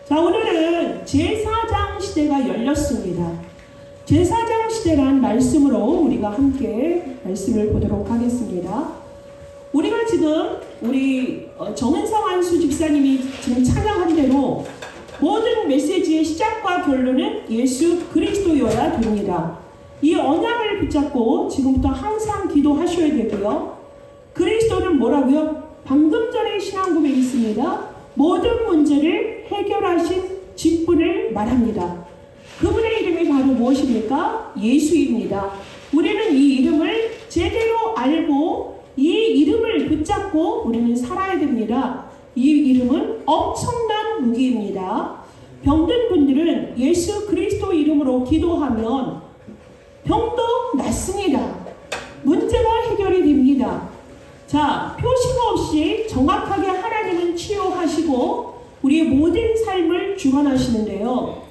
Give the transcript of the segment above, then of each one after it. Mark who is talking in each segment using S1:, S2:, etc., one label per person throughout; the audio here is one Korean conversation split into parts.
S1: 자, 오늘은 제사장 시대가 열렸습니다. 제사장 시대란 말씀으로 우리가 함께 말씀을 보도록 하겠습니다. 우리가 지금 우리 정은성 안수 집사님이 지금 찬양한 대로 모든 메시지의 시작과 결론은 예수 그리스도여야 됩니다. 이 언약을 붙잡고 지금부터 항상 기도하셔야 되고요. 그리스도는 뭐라고요? 방금 전에 신앙 고백이 있습니다. 모든 문제를 해결하신 직분을 말합니다. 그분의 이름이 바로 무엇입니까? 예수입니다. 우리는 이 이름을 제대로 알고 이 이름을 붙잡고 우리는 살아야 됩니다. 이 이름은 엄청난 무기입니다. 병든 분들은 예수 그리스도 이름으로 기도하면 병도 낫습니다. 문제가 해결이 됩니다. 자, 표시가 없이 정확하게 하나님은 치유하시고 우리의 모든 삶을 주관하시는데요.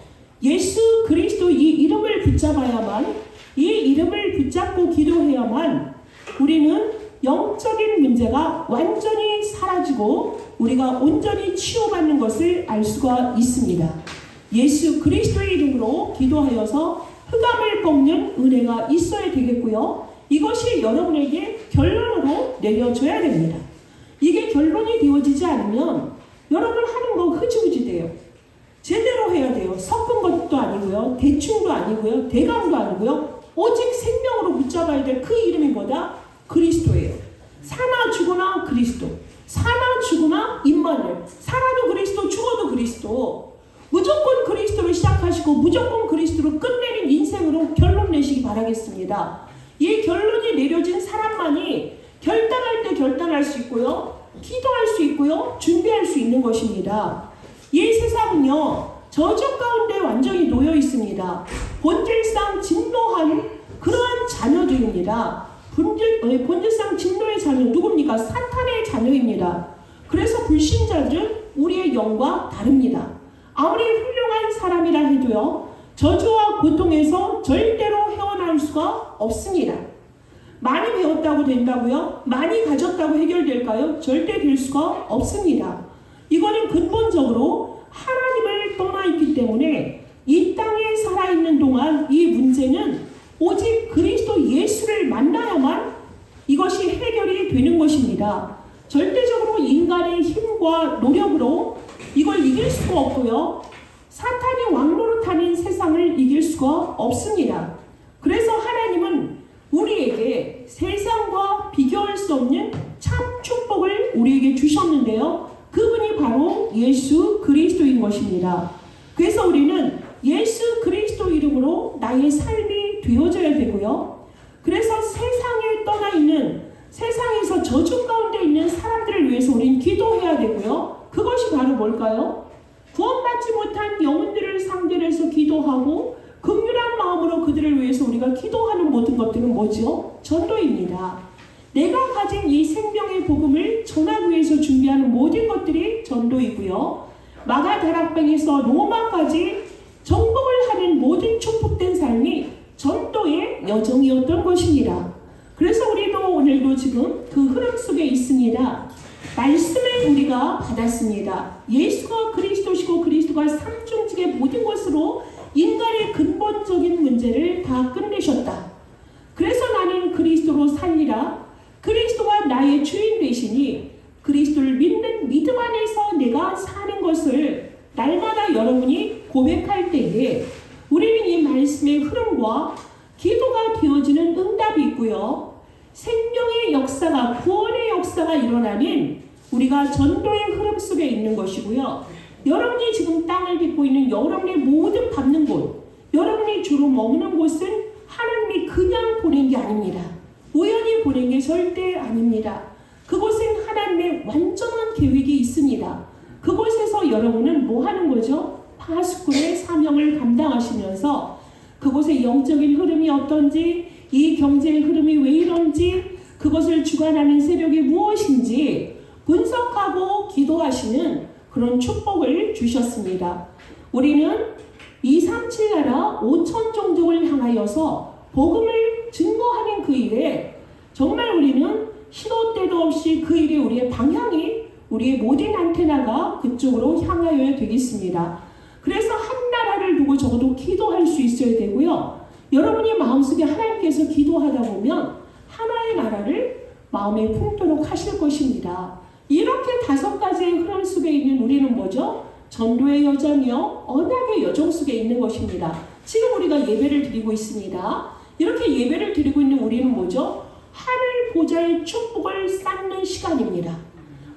S1: 예수 그리스도 이 이름을 붙잡아야만, 이 이름을 붙잡고 기도해야만 우리는 영적인 문제가 완전히 사라지고 우리가 온전히 치유받는 것을 알 수가 있습니다. 예수 그리스도의 이름으로 기도하여서 흑암을 꺾는 은혜가 있어야 되겠고요. 이것이 여러분에게 결론으로 내려져야 됩니다. 이게 결론이 되어지지 않으면 여러분 하는 거 흐지부지 돼요. 제대로 해야 돼요. 섞은 것도 아니고요. 대충도 아니고요. 대강도 아니고요. 오직 생명으로 붙잡아야 될 그 이름이 뭐다? 그리스도예요. 사나 죽으나 그리스도. 사나 죽으나 임마누엘. 살아도 그리스도, 죽어도 그리스도. 무조건 그리스도로 시작하시고 무조건 그리스도로 끝내는 인생으로 결론 내시기 바라겠습니다. 이 결론이 내려진 사람만이 결단할 때 결단할 수 있고요. 기도할 수 있고요. 준비할 수 있는 것입니다. 이 세상은요. 저주 가운데 완전히 놓여 있습니다. 본질상 진노한 그러한 자녀들입니다. 본질상 진노의 자녀 누굽니까? 사탄의 자녀입니다. 그래서 불신자들은 우리의 영과 다릅니다. 아무리 훌륭한 사람이라 해도요. 저주와 고통에서 절대로 헤어날 수가 없습니다. 많이 배웠다고 된다고요? 많이 가졌다고 해결될까요? 절대 될 수가 없습니다. 이거는 근본적으로 하나님을 떠나 있기 때문에 이 땅에 살아있는 동안 이 문제는 오직 그리스도 예수를 만나야만 이것이 해결이 되는 것입니다. 절대적으로 인간의 힘과 노력으로 이걸 이길 수가 없고요. 사탄이 왕노릇하는 세상을 이길 수가 없습니다. 그래서 하나님은 우리에게 세상과 비교할 수 없는 참 축복을 우리에게 주셨는데요. 그분이 바로 예수 그리스도인 것입니다. 그래서 우리는 예수 그리스도 이름으로 나의 삶이 되어져야 되고요. 그래서 세상에 떠나 있는, 세상에서 저주 가운데 있는 사람들을 위해서 우리는 기도해야 되고요. 그것이 바로 뭘까요? 구원받지 못한 영혼들을 상대로 해서 기도하고 긍휼한 마음으로 그들을 위해서 우리가 기도하는 모든 것들은 뭐죠? 전도입니다. 내가 가진 이 생명의 복음을 전하기 위해서 준비하는 모든 것들이 전도이고요. 마가다락방에서 로마까지 정복을 하는 모든 축복된 삶이 전도의 여정이었던 것입니다. 그래서 우리도 오늘도 지금 그 흐름 속에 있습니다. 말씀을 우리가 받았습니다. 예수가 그리스도시고 그리스도가 삼중직의 모든 것으로 인간의 근본적인 문제를 다 끝내셨다. 그래서 나는 그리스도로 살리라. 그리스도가 나의 주인 되시니 그리스도를 믿는 믿음 안에서 내가 사는 것을 날마다 여러분이 고백할 때에 우리는 이 말씀의 흐름과 기도가 되어지는 응답이 있고요. 생명의 역사가, 구원의 역사가 일어나는 우리가 전도의 흐름 속에 있는 것이고요. 여러분이 지금 땅을 딛고 있는 여러분의 모든 밟는 곳, 여러분이 주로 머무는 곳은 하나님이 그냥 보낸 게 아닙니다. 우연히 보낸 게 절대 아닙니다. 그곳은 하나님의 완전한 계획이 있습니다. 그곳에서 여러분은 뭐 하는 거죠? 파수꾼의 사명을 감당하시면서 그곳의 영적인 흐름이 어떤지, 이 경제의 흐름이 왜 이런지, 그것을 주관하는 세력이 무엇인지 분석하고 기도하시는 그런 축복을 주셨습니다. 우리는 237 나라 5천 종족을 향하여서 복음을 증거하는 그 일에 정말 우리는 시도 때도 없이 그 일에 우리의 방향이 우리의 모든 안테나가 그쪽으로 향하여야 되겠습니다. 그래서 한 나라를 두고 적어도 기도할 수 있어야 되고요. 여러분이 마음속에 하나님께서 기도하다 보면 하나의 나라를 마음에 품도록 하실 것입니다. 이렇게 5가지의 흐름 속에 있는 우리는 뭐죠? 전도의 여정이요, 언약의 여정 속에 있는 것입니다. 지금 우리가 예배를 드리고 있습니다. 이렇게 예배를 드리고 있는 우리는 뭐죠? 하늘 보좌의 축복을 쌓는 시간입니다.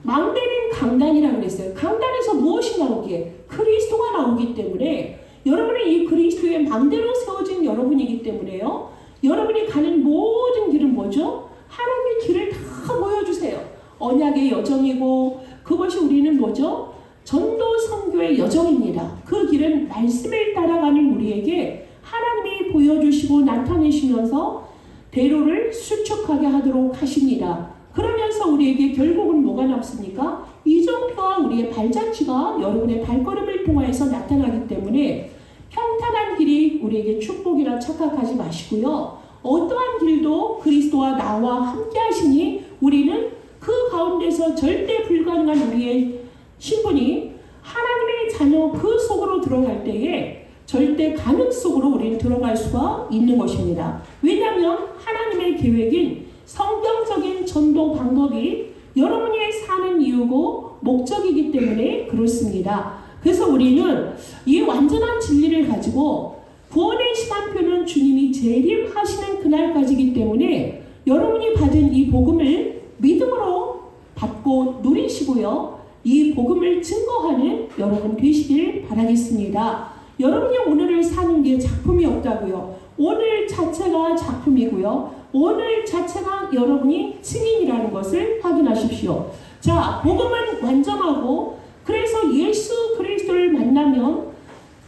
S1: 망대는 강단이라고 그랬어요. 강단에서 무엇이 나오기에? 그리스도가 나오기 때문에 여러분이 이 그리스도의 망대로 세워진 여러분이기 때문에요. 여러분이 가는 모든 길은 뭐죠? 하나님의 길을 다 보여주세요. 언약의 여정이고 그것이 우리는 뭐죠? 전도 선교의 여정입니다. 그 길은 말씀을 따라가는 우리에게 하나님이 보여주시고 나타내시면서 대로를 수축하게 하도록 하십니다. 그러면서 우리에게 결국은 뭐가 남습니까? 이정표와 우리의 발자취가 여러분의 발걸음을 통하여서 나타나기 때문에 평탄한 길이 우리에게 축복이라 착각하지 마시고요. 어떠한 길도 그리스도와 나와 함께 하시니 우리는 그 가운데서 절대 불가능한 우리의 신분이 하나님의 자녀 그 속으로 들어갈 때에 절대 가능 속으로 우리는 들어갈 수가 있는 것입니다. 왜냐하면 하나님의 계획인 성경적인 전도 방법이 여러분이 사는 이유고 목적이기 때문에 그렇습니다. 그래서 우리는 이 완전한 진리를 가지고 구원의 시간표는 주님이 재림하시는 그날까지이기 때문에 여러분이 받은 이 복음을 믿음으로 받고 누리시고요. 이 복음을 증거하는 여러분 되시길 바라겠습니다. 여러분이 오늘을 사는 게 작품이 없다고요. 오늘 자체가 작품이고요. 오늘 자체가 여러분이 증인이라는 것을 확인하십시오. 자, 복음은 완전하고 그래서 예수 그리스도를 만나면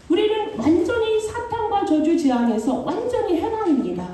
S1: 우리는 완전히 사탄과 저주 재앙에서 완전히 해방입니다.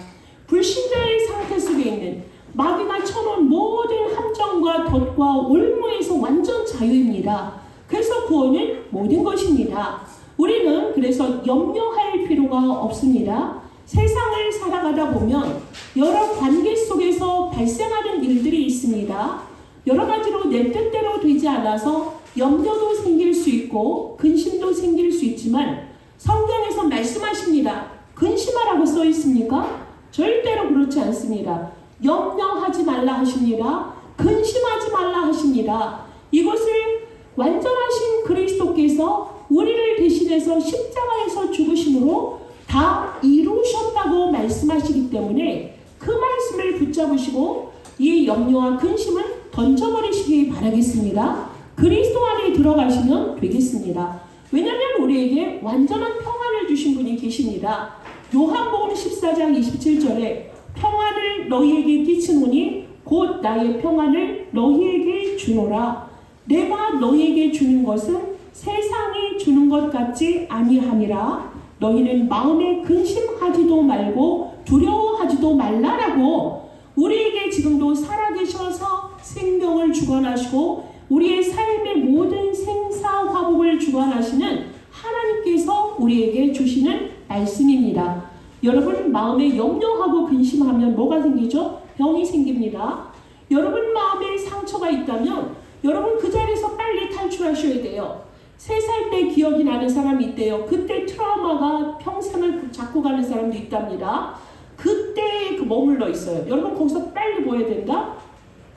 S1: 불신자의 상태 속에 있는 마귀가 쳐놓은 모든 함정과 덫과 올무에서 완전 자유입니다. 그래서 구원은 모든 것입니다. 우리는 그래서 염려할 필요가 없습니다. 세상을 살아가다 보면 여러 관계 속에서 발생하는 일들이 있습니다. 여러 가지로 내 뜻대로 되지 않아서 염려도 생길 수 있고 근심도 생길 수 있지만 성경에서 말씀하십니다. 근심하라고 써 있습니까? 절대로 그렇지 않습니다. 염려하지 말라 하십니다. 근심하지 말라 하십니다. 이것을 완전하신 그리스도께서 우리를 대신해서 십자가에서 죽으심으로 다 이루셨다고 말씀하시기 때문에 그 말씀을 붙잡으시고 이 염려와 근심은 던져버리시기 바라겠습니다. 그리스도 안에 들어가시면 되겠습니다. 왜냐하면 우리에게 완전한 평안을 주신 분이 계십니다. 요한복음 14장 27절에 평안을 너희에게 끼치노니 곧 나의 평안을 너희에게 주노라. 내가 너희에게 주는 것은 세상이 주는 것 같지 아니하니라. 너희는 마음에 근심하지도 말고 두려워하지도 말라라고 우리에게 지금도 살아계셔서 생명을 주관하시고 우리의 삶의 모든 생사화복을 주관하시는 하나님께서 우리에게 주시는 말씀입니다. 여러분 마음에 염려하고 근심하면 뭐가 생기죠? 병이 생깁니다. 여러분 마음에 상처가 있다면 여러분 그 자리에서 빨리 탈출하셔야 돼요. 3살 때 기억이 나는 사람이 있대요. 그때 트라우마가 평생을 잡고 가는 사람도 있답니다. 그때 머물러 있어요. 여러분 거기서 빨리 뭐 해야 된다?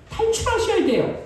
S1: 탈출하셔야 돼요.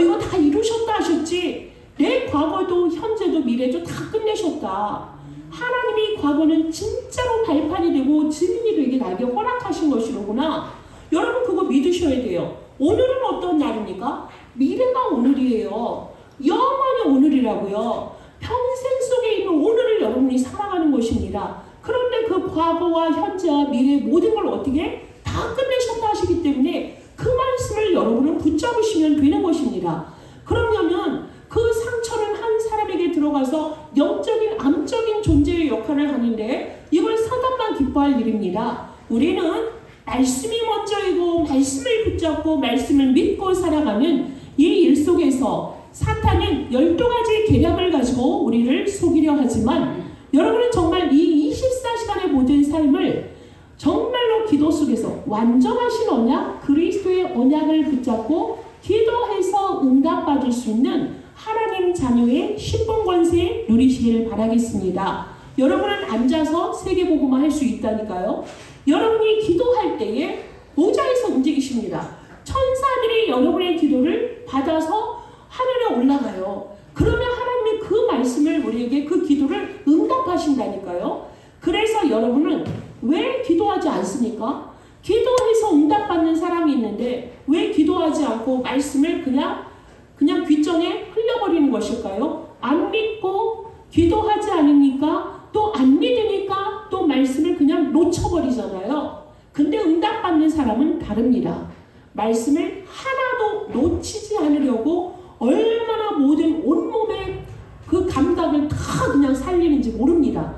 S1: 이거 다 이루셨다 하셨지. 내 과거도 현재도 미래도 다 끝내셨다. 하나님이 과거는 진짜로 발판이 되고 증인이 되게 나에게 허락하신 것이로구나. 여러분 그거 믿으셔야 돼요. 오늘은 어떤 날입니까? 미래가 오늘이에요. 영원히 오늘이라고요. 평생 속에 있는 오늘을 여러분이 살아가는 것입니다. 그런데 그 과거와 현재와 미래의 모든 걸 어떻게 다 끝내셨다 하시기 때문에 그 말씀을 여러분은 붙잡으시면 되는 것입니다. 그러면 그 상처는 한 사람에게 들어가서 영적인 암적인 존재의 역할을 하는데 이걸 사단만 기뻐할 일입니다. 우리는 말씀이 먼저이고 말씀을 붙잡고 말씀을 믿고 살아가는 이 일 속에서 사탄은 12가지 계략을 가지고 우리를 속이려 하지만 여러분은 정말 이 24시간의 모든 삶을 정말로 기도 속에서 완전하신 언약, 그리스도의 언약을 붙잡고 기도해서 응답받을 수 있는 하나님 자녀의 신분 권세 누리시기를 바라겠습니다. 여러분은 앉아서 세계복음화 할 수 있다니까요. 여러분이 기도할 때에 보좌에서 움직이십니다. 천사들이 여러분의 기도를 받아서 하늘에 올라가요. 그러면 하나님의 그 말씀을 우리에게 그 기도를 응답하신다니까요. 그래서 여러분은 왜 기도하지 않습니까? 기도해서 응답받는 사람이 있는데 왜 기도하지 않고 말씀을 그냥 귓전에 흘려버리는 것일까요? 안 믿고 기도하지 않으니까 또 안 믿으니까 또 말씀을 그냥 놓쳐버리잖아요. 근데 응답받는 사람은 다릅니다. 말씀을 하나도 놓치지 않으려고 얼마나 모든 온몸의 그 감각을 다 그냥 살리는지 모릅니다.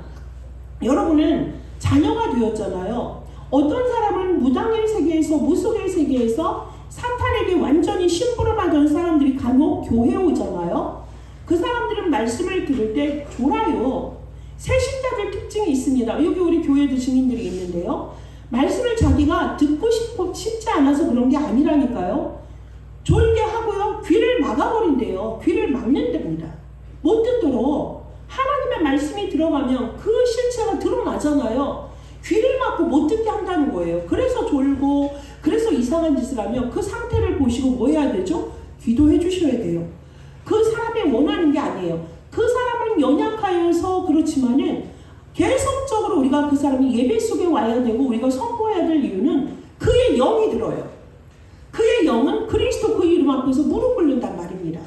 S1: 여러분은 자녀가 되었잖아요. 어떤 사람은 무당의 세계에서 무속의 세계에서 사탄에게 완전히 심부름하던 사람들이 간혹 교회에 오잖아요. 그 사람들은 말씀을 들을 때 졸아요. 새신자들 특징이 있습니다. 여기 우리 교회도 증인들이 있는데요. 말씀을 자기가 듣고 싶지 않아서 그런 게 아니라니까요. 졸게 하고요. 귀를 막아버린대요. 귀를 막는답니다. 못 듣도록. 하나님의 말씀이 들어가면 그 실체가 드러나잖아요. 귀를 막고 못 듣게 한다는 거예요. 그래서 졸고 그래서 이상한 짓을 하면 그 상태를 보시고 뭐 해야 되죠? 기도해 주셔야 돼요. 그 사람이 원하는 게 아니에요. 그 사람은 연약하여서 그렇지만은 계속적으로 우리가 그 사람이 예배 속에 와야 되고 우리가 선포해야 될 이유는 그의 영이 들어요. 그의 영은 그리스도 그 이름 앞에서 무릎 꿇는단 말입니다.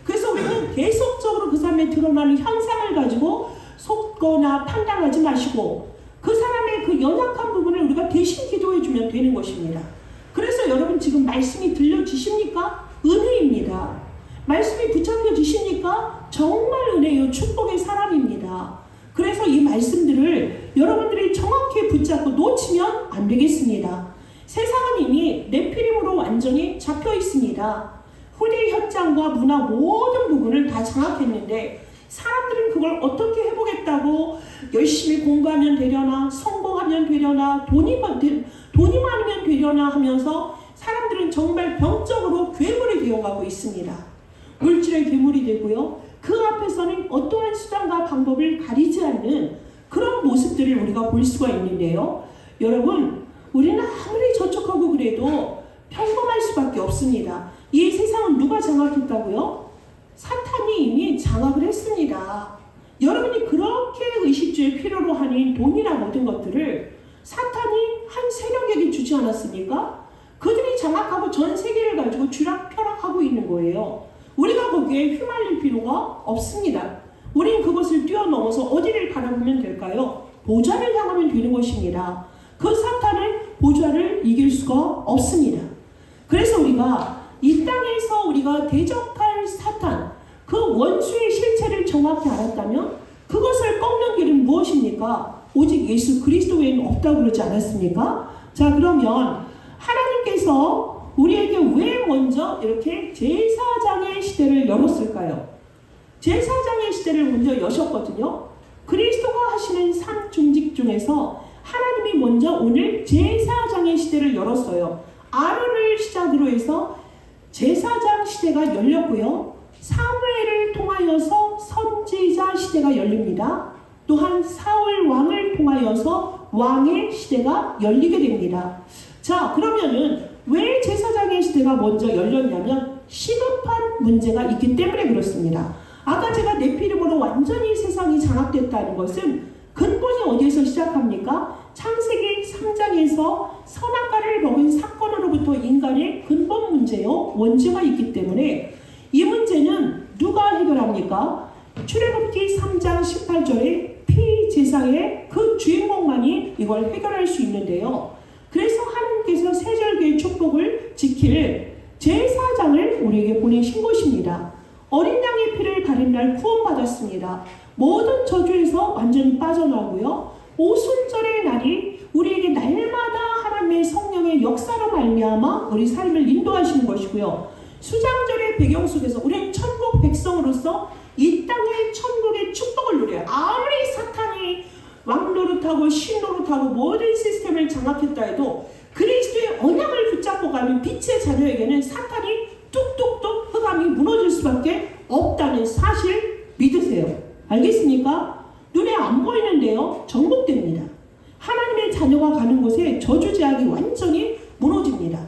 S1: 그래서 우리는 계속적으로 그 사람의 드러나는 현상을 가지고 속거나 판단하지 마시고 그 사람의 그 연약한 부분을 우리가 대신 기도해 주면 되는 것입니다. 그래서 여러분 지금 말씀이 들려지십니까? 은혜입니다. 말씀이 붙잡혀지십니까? 정말 은혜요. 축복의 사람입니다. 그래서 이 말씀들을 여러분들이 정확히 붙잡고 놓치면 안 되겠습니다. 세상은 이미 네피림으로 완전히 잡혀 있습니다. 후대 현장과 문화 모든 부분을 다 장악했는데 사람들은 그걸 어떻게 해보겠다고 열심히 공부하면 되려나 성공하면 되려나 돈이 많으면 되려나 하면서 사람들은 정말 병적으로 괴물이 되어가고 있습니다. 물질의 괴물이 되고요. 그 앞에서는 어떠한 수단과 방법을 가리지 않는 그런 모습들을 우리가 볼 수가 있는데요. 여러분, 우리는 아무리 저촉하고 그래도 평범할 수밖에 없습니다. 이 세상은 누가 장악했다고요? 사탄이 이미 장악을 했습니다. 여러분이 그렇게 의식주의 필요로 하는 돈이나 모든 것들을 사탄이 한 세력에게 주지 않았습니까? 그들이 장악하고 전 세계를 가지고 쥐락펴락하고 있는 거예요. 우리가 거기에 휘말릴 필요가 없습니다. 우린 그것을 뛰어넘어서 어디를 바라보면 될까요? 보좌를 향하면 되는 것입니다. 그 사탄은 보좌를 이길 수가 없습니다. 그래서 우리가 이 땅에서 우리가 대적할 사탄, 그 원수의 실체를 정확히 알았다면 그것을 꺾는 길은 무엇입니까? 오직 예수 그리스도 외에는 없다고 그러지 않았습니까? 자, 그러면 하나님께서 우리에게 왜 먼저 이렇게 제사장의 시대를 열었을까요? 제사장의 시대를 먼저 여셨거든요. 그리스도가 하시는 삼중직 중에서 하나님이 먼저 오늘 제사장의 시대를 열었어요. 아론을 시작으로 해서 제사장 시대가 열렸고요. 사무엘을 통하여서 선지자 시대가 열립니다. 또한 사울 왕을 통하여서 왕의 시대가 열리게 됩니다. 자, 그러면은 왜 제사장의 시대가 먼저 열렸냐면 시급한 문제가 있기 때문에 그렇습니다. 아까 제가 네피림으로 완전히 세상이 장악됐다는 것은 근본이 어디에서 시작합니까? 창세기 3장에서 선악과를 먹은 사건으로부터 인간의 근본 문제요, 원죄가 있기 때문에 이 문제는 누가 해결합니까? 출애굽기 3장 18절에 피제사의 그 주인공만이 이걸 해결할 수 있는데요. 그래서 하나님께서 세절기의 축복을 지킬 제사장을 우리에게 보내신 것입니다. 어린 양의 피를 가린 날 구원받았습니다. 모든 저주에서 완전히 빠져나오고요. 오순절의 날이 우리에게 날마다 하나님의 성령의 역사로 말미암아 우리 삶을 인도하시는 것이고요. 수장절의 배경 속에서 우리는 천국 백성으로서 이 땅의 천국의 축복을 누려요. 아무리 사탄이 왕노릇하고 신노릇하고 모든 시스템을 장악했다 해도 그리스도의 언약을 붙잡고 가는 빛의 자녀에게는 사탄이 뚝 무너질 수밖에 없다는 사실 믿으세요. 알겠습니까? 눈에 안 보이는데요, 정복됩니다. 하나님의 자녀가 가는 곳에 저주제약이 완전히 무너집니다.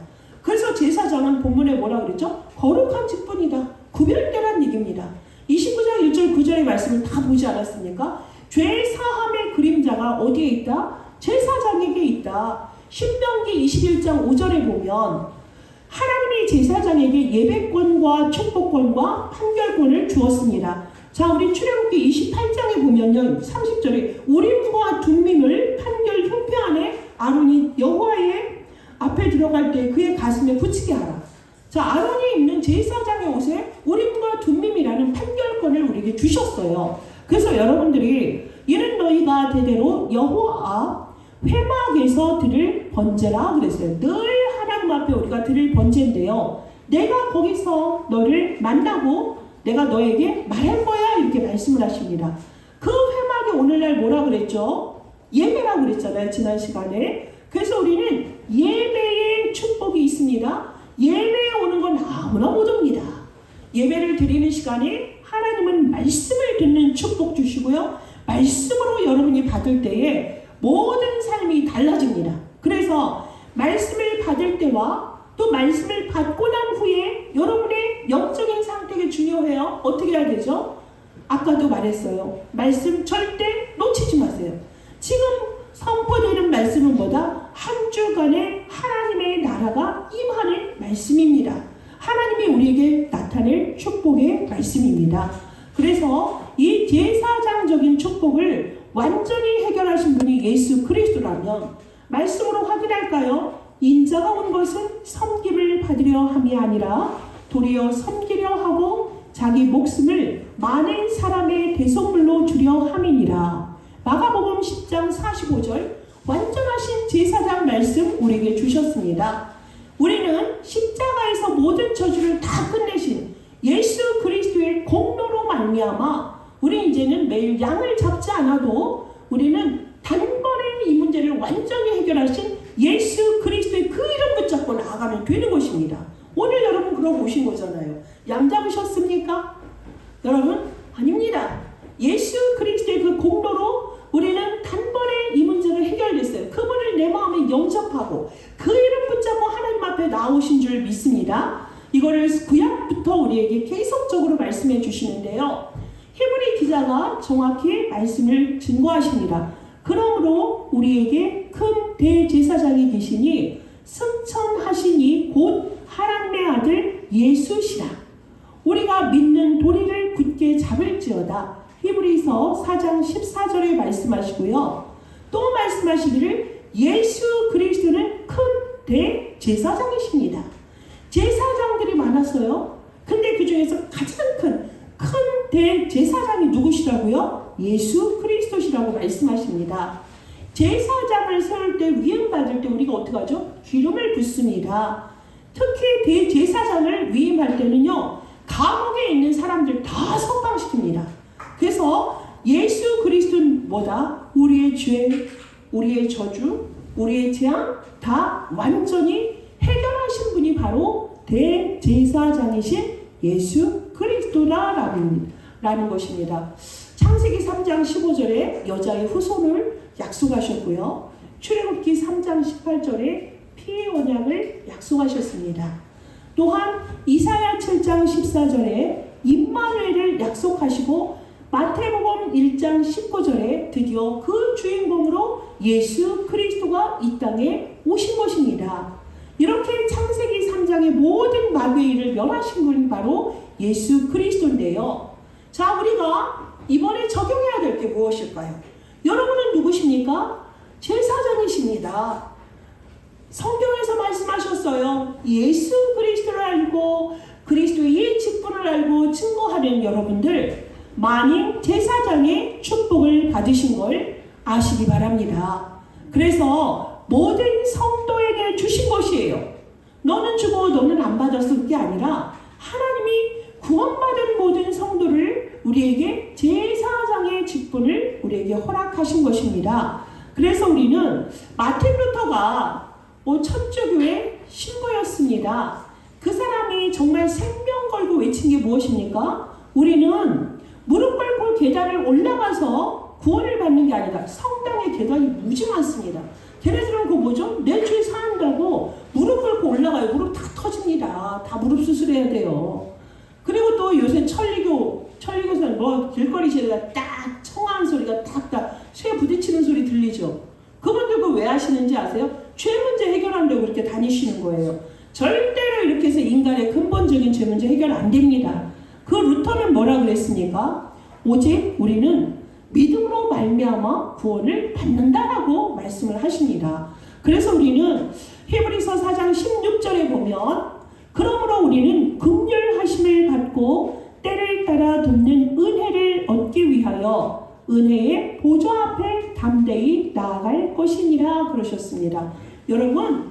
S1: 그래서 제사장은 본문에 뭐라 그랬죠? 거룩한 직분이다. 구별되란 얘기입니다. 29장 1절 9절의 말씀을 다 보지 않았습니까? 죄 사함의 그림자가 어디에 있다? 제사장에게 있다. 신명기 21장 5절에 보면 하나님이 제사장에게 예배권과 축복권과 판결권을 주었습니다. 자, 우리 출애굽기 28장에 보면요, 30절에 우림과 둠밈을 판결 흉패 안에 아론이 여호와의 앞에 들어갈 때 그의 가슴에 붙이게 하라. 자, 아론이 입는 제사장의 옷에 우림과 둠밈이라는 판결권을 우리에게 주셨어요. 그래서 여러분들이 이는 너희가 대대로 여호와 앞 회막에서 드릴 번제라 그랬어요. 늘 하나님 앞에 우리가 드릴 번제인데요, 내가 거기서 너를 만나고 내가 너에게 말할 거야, 이렇게 말씀을 하십니다. 그 회막이 오늘날 뭐라 그랬죠? 예배라고 그랬잖아요, 지난 시간에. 그래서 우리는 예배의 축복이 있습니다. 예배에 오는 건 아무나 못 옵니다. 예배를 드리는 시간에 하나님은 말씀을 듣는 축복 주시고요, 말씀으로 여러분이 받을 때에 모든 삶이 달라집니다. 그래서 말씀을 받을 때와 또 말씀을 받고 난 후에 여러분의 영적인 상태가 중요해요. 어떻게 해야 되죠? 아까도 말했어요. 말씀 절대 놓치지 마세요. 지금 선포되는 말씀은 뭐다? 한 주간의 하나님의 나라가 임하는 말씀입니다. 하나님이 우리에게 나타낼 축복의 말씀입니다. 그래서 이 제사장적인 축복을 완전히 해결하신 분이 예수 그리스도라면 말씀으로 확인할까요? 인자가 온 것은 섬김을 받으려 함이 아니라 도리어 섬기려 하고 자기 목숨을 많은 사람의 대속물로 주려 함이니라. 마가복음 10장 45절 완전하신 제사장 말씀 우리에게 주셨습니다. 우리는 십자가에서 모든 저주를 다 끝내신 예수 그리스도의 공로로 말미암아 우리 이제는 매일 양을 잡지 않아도 우리는 단번에 이 문제를 완전히 해결하신 예수 그리스도의 그 이름 붙잡고 나아가면 되는 것입니다. 오늘 여러분 그러고 오신 거잖아요. 양 잡으셨습니까? 여러분 아닙니다. 예수 그리스도의 그 공로로 우리는 단번에 이 문제를 해결했어요. 그분을 내 마음에 영접하고 그 이름 붙잡고 하나님 앞에 나오신 줄 믿습니다. 이거를 구약부터 우리에게 계속적으로 말씀해 주시는데요, 히브리 기자가 정확히 말씀을 증거하십니다. 그러므로 우리에게 큰 대제사장이 계시니 승천하시니 곧 하나님의 아들 예수시라. 우리가 믿는 도리를 굳게 잡을지어다. 히브리서 4장 14절에 말씀하시고요, 또 말씀하시기를 예수 그리스도는 큰 대제사장이십니다. 제사장들이 많았어요. 근데 그 중에서 가장 큰 대제사장이 누구시라고요? 예수 그리스도시라고 말씀하십니다. 제사장을 세울 때, 위임받을 때 우리가 어떻게 하죠? 기름을 붓습니다. 특히 대제사장을 위임할 때는요, 감옥에 있는 사람들 다 석방시킵니다. 그래서 예수 그리스도는 뭐다? 우리의 죄, 우리의 저주, 우리의 재앙 다 완전히 해결하신 분이 바로 대제사장이신 예수 그리스도라는 것입니다. 창세기 3장 15절에 여자의 후손을 약속하셨고요, 출애굽기 3장 18절에 피의 언약을 약속하셨습니다. 또한 이사야 7장 14절에 임마누엘을 약속하시고 마태복음 1장 19절에 드디어 그 주인공으로 예수 그리스도가 이 땅에 오신 것입니다. 이렇게 창세기 3장의 모든 마귀의 일을 멸하신 분이 바로 예수 그리스도인데요. 자, 우리가 이번에 적용해야 될 게 무엇일까요? 여러분은 누구십니까? 제사장이십니다. 성경에서 말씀하셨어요. 예수 그리스도를 알고 그리스도의 이 직분을 알고 증거하는 여러분들, 만인 제사장의 축복을 받으신 걸 아시기 바랍니다. 그래서 모든 성도에게 주신 것이에요. 너는 주고 너는 안 받았을 게 아니라 하나님이 구원받은 모든 성도를 우리에게 제사장의 직분을 우리에게 허락하신 것입니다. 그래서 우리는 마틴 루터가 천주교의 신부였습니다. 그 그 사람이 정말 생명 걸고 외친 게 무엇입니까? 우리는 무릎 꿇고 계단을 올라가서 구원을 받는 게 아니다. 성당의 계단이 무지 많습니다. 걔네들은 그거 뭐죠? 내 주에 사는다고 무릎 꿇고 올라가요. 무릎 다 터집니다. 다 무릎 수술해야 돼요. 그리고 또 요새 천리교에서는 뭐 길거리 시대가 딱 청아한 소리가 딱딱 쇠 부딪히는 소리 들리죠? 그분들 그거 왜 하시는지 아세요? 죄 문제 해결하려고 이렇게 다니시는 거예요. 절대로 이렇게 해서 인간의 근본적인 죄 문제 해결 안 됩니다. 그 루터는 뭐라 그랬습니까? 오직 우리는 믿음으로 말미암아 구원을 받는다라고 말씀을 하십니다. 그래서 우리는 히브리서 4장 16절에 보면 그러므로 우리는 긍휼하심을 받고 때를 따라 돕는 은혜를 얻기 위하여 은혜의 보좌 앞에 담대히 나아갈 것이니라 그러셨습니다. 여러분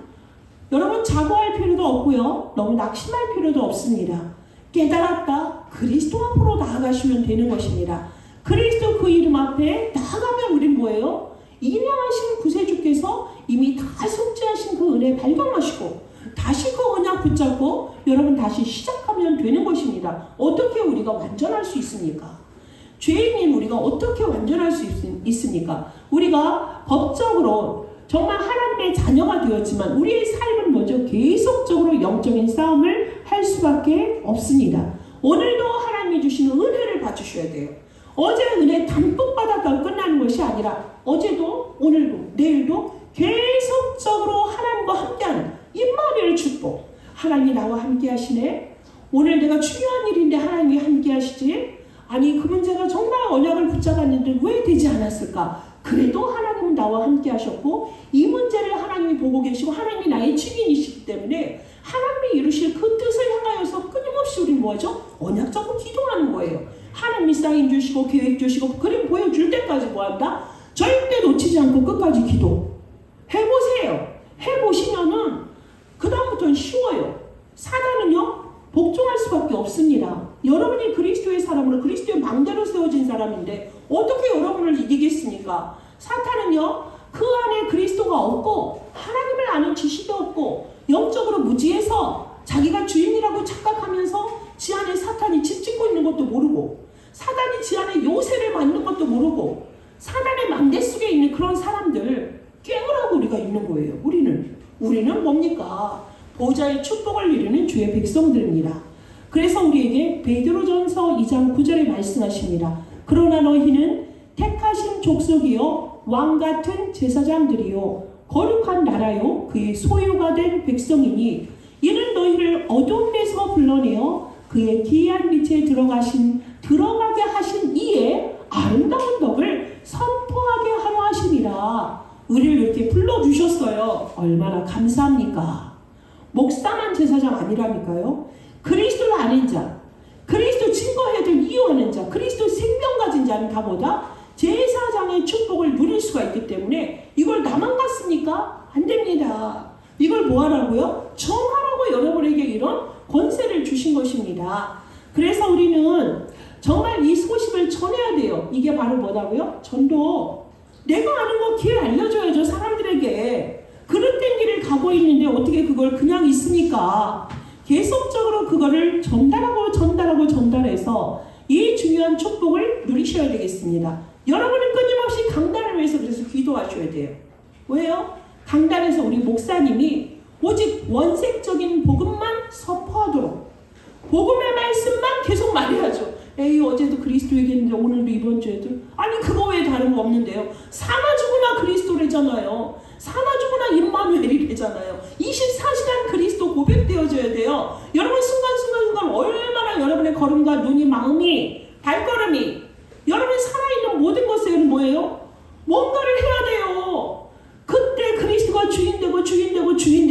S1: 자고할 필요도 없고요. 너무 낙심할 필요도 없습니다. 깨달았다. 그리스도 앞으로 나아가시면 되는 것입니다. 그리스도 그 이름 앞에 나아가면 우린 뭐예요? 인양하신 구세주께서 이미 다 속죄하신 그 은혜 발견하시고 다시 그 언약 붙잡고 여러분 다시 시작하면 되는 것입니다. 어떻게 우리가 완전할 수 있습니까? 죄인인 우리가 어떻게 완전할 수 있습니까? 우리가 법적으로 정말 하나님의 자녀가 되었지만 우리의 삶은 먼저 계속적으로 영적인 싸움을 할 수밖에 없습니다. 오늘도 하나님이 주시는 은혜를 받으셔야 돼요. 어제 은혜 담뿍 받았다고 끝나는 것이 아니라 어제도 오늘도 내일도 계속적으로 하나님과 함께하는 임마누엘 축복. 하나님이 나와 함께 하시네. 오늘 내가 중요한 일인데 하나님이 함께 하시지. 아니 그 문제가 정말 언약을 붙잡았는데 왜 되지 않았을까? 그래도 하나님은 나와 함께 하셨고 이 문제를 하나님이 보고 계시고 하나님이 나의 증인이시기 때문에 하나님이 이루실 그 뜻을 향하여서 끊임없이 우리 뭐죠? 언약적으로 기도하는 거예요. 하나님이 사인 주시고 계획 주시고 그림 보여줄 때까지 뭐한다? 절대 놓치지 않고 끝까지 기도 해보세요. 해보시면은 그 다음부터는 쉬워요. 사단은요 복종할 수밖에 없습니다. 여러분이 그리스도의 사람으로 그리스도의 망대로 세워진 사람인데 어떻게 여러분을 이기겠습니까? 사탄은요 그 안에 그리스도가 없고 하나님을 아는 지식이 없고 영적으로 무지해서 자기가 주인이라고 착각하면서 지 안에 사탄이 집 짓고 있는 것도 모르고 사단이 지 안에 요새를 만든 것도 모르고 사단의 망대 속에 있는 그런 사람들 깨우라고 우리가 있는 거예요. 우리는 뭡니까? 보좌의 축복을 누리는 주의 백성들입니다. 그래서 우리에게 베드로전서 2장 9절에 말씀하십니다. 그러나 너희는 택하신 족속이요 왕같은 제사장들이요 거룩한 나라요 그의 소유가 된 백성이니 이는 너희를 어두운 데서 불러내어 그의 기이한 빛에 들어가게 하신 이의 아름다운 덕을 선포하게 하려 하심이라. 우리를 이렇게 불러주셨어요. 얼마나 감사합니까? 목사만 제사장 아니라니까요. 그리스도를 아는 자, 그리스도 증거해야 될 이유하는 자, 그리스도 생명 가진 자는 다 뭐다? 제사장의 축복을 누릴 수가 있기 때문에 이걸 나만 갖습니까? 안 됩니다. 이걸 뭐 하라고요? 정하라고 여러분에게 이런 권세를 주신 것입니다. 그래서 우리는 정말 이 소식을 전해야 돼요. 이게 바로 뭐라고요? 전도. 내가 아는 거 길 알려줘야죠. 사람들에게. 그릇된 길을 가고 있는데 어떻게 그걸 그냥 있습니까? 계속적으로 그거를 전달해서 이 중요한 축복을 누리셔야 되겠습니다. 여러분은 끊임없이 강단을 위해서 그래서 기도하셔야 돼요. 왜요? 강단에서 우리 목사님이 오직 원색적인 복음만 선포하도록 복음의 말씀만 계속 말해야죠. 에이 어제도 그리스도 얘기했는데 오늘도 이번 주에도 아니 그거 외에 다른 거 없는데요. 사나 죽으나 그리스도래잖아요. 사나 죽으나 임마누엘이래잖아요. 24시간 그리스도 고백되어져야 돼요. 여러분 순간순간 얼마나 여러분의 걸음과 눈이 마음이 발걸음이 여러분 살아있는 모든 것은 뭐예요? 뭔가를 해야 돼요. 그때 그리스도가 주인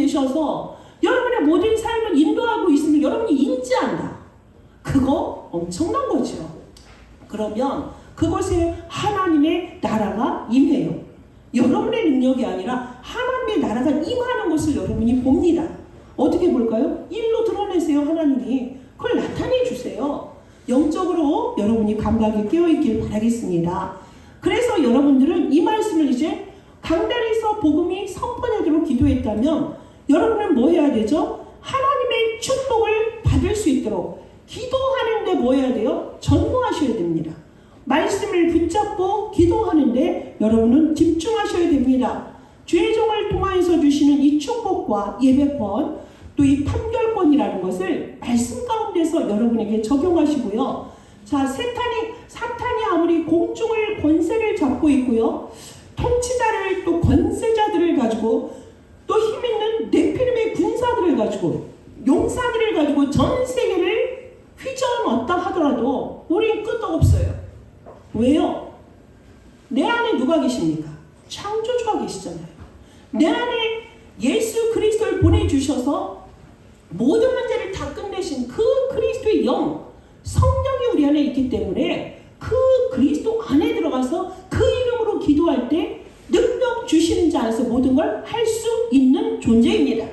S1: 되셔서 여러분의 모든 삶을 인도하고 있으면 여러분이 인지한다. 그거 엄청난 거죠. 그러면 그곳에 하나님의 나라가 임해요. 여러분의 능력이 아니라 하나님의 나라가 임하는 것을 여러분이 봅니다. 어떻게 볼까요? 일로 드러내세요. 하나님이 그걸 나타내 주세요. 영적으로 여러분이 감각이 깨어있길 바라겠습니다. 그래서 여러분들은 이 말씀을 이제 강단에서 복음이 선포되도록 기도했다면 여러분은 뭐 해야 되죠? 하나님의 하나님의 축복을 받을 수 있도록 기도하는데 뭐 해야 돼요? 전무하셔야 됩니다. 말씀을 붙잡고 기도하는데 여러분은 집중하셔야 됩니다. 주의 종을 통하여서 주시는 이 축복과 예배권, 또 이 판결권이라는 것을 말씀 가운데서 여러분에게 적용하시고요. 자, 사탄이 아무리 공중을 권세를 잡고 있고요, 통치자를 또 권세자들을 가지고 또 힘 있는 네피림의 군사들을 가지고 용사들을 가지고 전 세계를 휘저어놨다 하더라도 우린 끄떡없어요. 왜요? 내 안에 누가 계십니까? 창조주가 계시잖아요. 내 안에 예수 그리스도를 보내주셔서 모든 문제를 다 끝내신 그 그리스도의 영, 성령이 우리 안에 있기 때문에 그 그리스도 안에 들어가서 그 이름으로 기도할 때 능력 주시는 자 안에서 모든 걸 할 수 있는 존재입니다.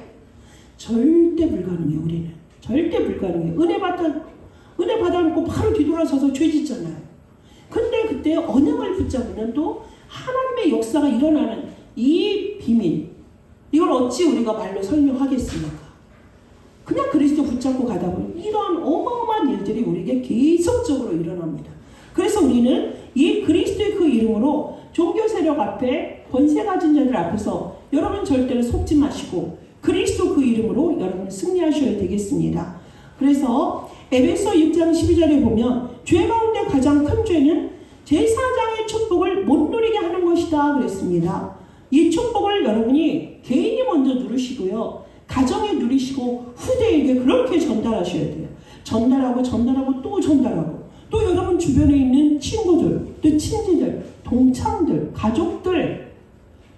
S1: 절대 불가능해요. 우리는 절대 불가능해요. 은혜 받아놓고 바로 뒤돌아서서 죄 짓잖아요. 근데 그때 언약을 붙잡으면 또 하나님의 역사가 일어나는 이 비밀, 이걸 어찌 우리가 말로 설명하겠습니까? 그냥 그리스도 붙잡고 가다 보면 이런 어마어마한 일들이 우리에게 계속적으로 일어납니다. 그래서 우리는 이 그리스도의 그 이름으로 종교 세력 앞에 권세 가진 자들 앞에서 여러분 절대로 속지 마시고 그리스도 그 이름으로 여러분 승리하셔야 되겠습니다. 그래서 에베소 6장 12절에 보면 죄 가운데 가장 큰 죄는 제사장의 축복을 못 누리게 하는 것이다 그랬습니다. 이 축복을 여러분이 개인이 먼저 누리시고요, 가정에 누리시고 후대에게 그렇게 전달하셔야 돼요. 전달하고 또 전달하고, 또 여러분 주변에 있는 친구들, 또 친지들, 동창들, 가족들,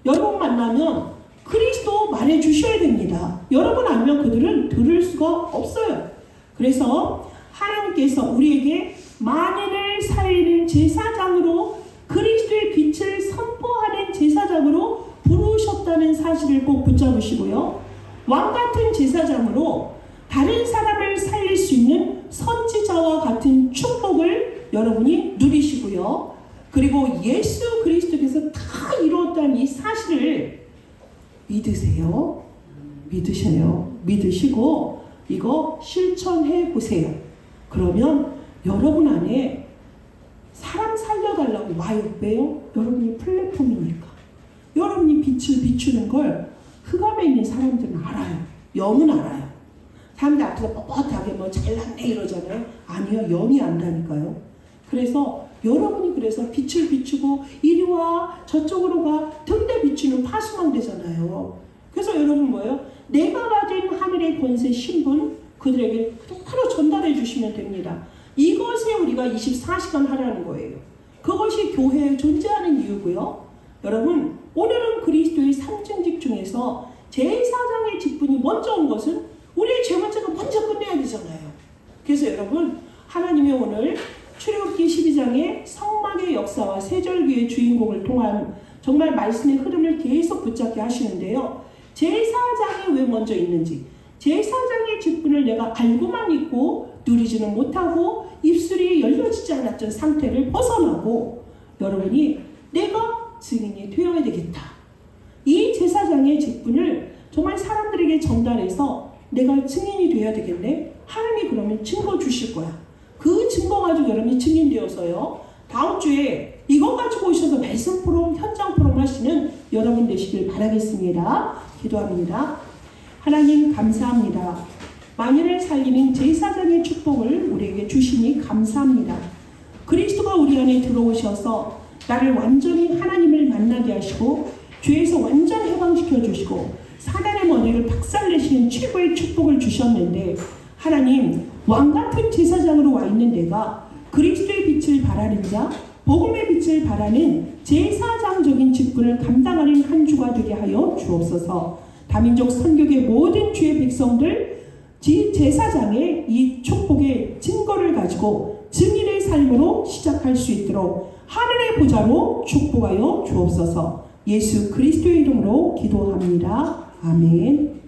S1: 여러분 만나면 그리스도 말해주셔야 됩니다. 여러분 알면 그들은 들을 수가 없어요. 그래서 하나님께서 우리에게 만인을 살리는 제사장으로, 그리스도의 빛을 선포하는 제사장으로 부르셨다는 사실을 꼭 붙잡으시고요, 왕같은 제사장으로 다른 사람을 살릴 수 있는 선지자와 같은 축복을 여러분이 누리시고요, 그리고 예수 그리스도께서 다 이루었다는 이 사실을 믿으세요. 믿으시고 이거 실천해 보세요. 그러면 여러분 안에 사람 살려달라고 와요. 왜요? 여러분이 플랫폼이니까. 여러분이 빛을 비추는 걸 흑암에 있는 사람들은 알아요. 영은 알아요. 사람들 앞에서 뻣뻣하게 뭐 잘났네 이러잖아요. 아니요, 영이 안다니까요. 그래서 여러분이 그래서 빛을 비추고 이리 와 저쪽으로 가 등대 비추는 파수망 되잖아요. 그래서 여러분 뭐예요? 내가 가진 하늘의 권세 신분 그들에게 바로 전달해 주시면 됩니다. 이것에 우리가 24시간 하라는 거예요. 그것이 교회에 존재하는 이유고요. 여러분, 오늘은 그리스도의 상징직 중에서 제사장의 직분이 먼저 온 것은 우리의 죄 문제가 먼저 끝내야 되잖아요. 그래서 여러분, 하나님이 오늘 출애굽기 12장의 성막의 역사와 세절기의 주인공을 통한 정말 말씀의 흐름을 계속 붙잡게 하시는데요. 제사장이 왜 먼저 있는지, 제사장의 직분을 내가 알고만 있고 누리지는 못하고 입술이 열려지지 않았던 상태를 벗어나고 여러분이 내가 증인이 되어야 되겠다. 이 제사장의 직분을 정말 사람들에게 전달해서 내가 증인이 되어야 되겠네. 하나님이 그러면 증거 주실 거야. 그 증거 가지고 여러분이 증인되어서요, 다음 주에 이거 가지고 오셔서 말씀 포럼, 현장 포럼 하시는 여러분 되시길 바라겠습니다. 기도합니다. 하나님 감사합니다. 만인을 살리는 제사장의 축복을 우리에게 주시니 감사합니다. 그리스도가 우리 안에 들어오셔서 나를 완전히 하나님을 만나게 하시고 죄에서 완전 해방시켜 주시고 사단의 머리를 박살내시는 최고의 축복을 주셨는데, 하나님 왕같은 제사장으로 와 있는 내가 그리스도의 빛을 바라는 자, 복음의 빛을 바라는 제사장적인 직분을 감당하는 한 주가 되게 하여 주옵소서. 다민족 선교의 모든 주의 백성들 제사장의 이 축복의 증거를 가지고 증인의 삶으로 시작할 수 있도록 하늘의 보좌로 축복하여 주옵소서. 예수 그리스도의 이름으로 기도합니다. 아멘.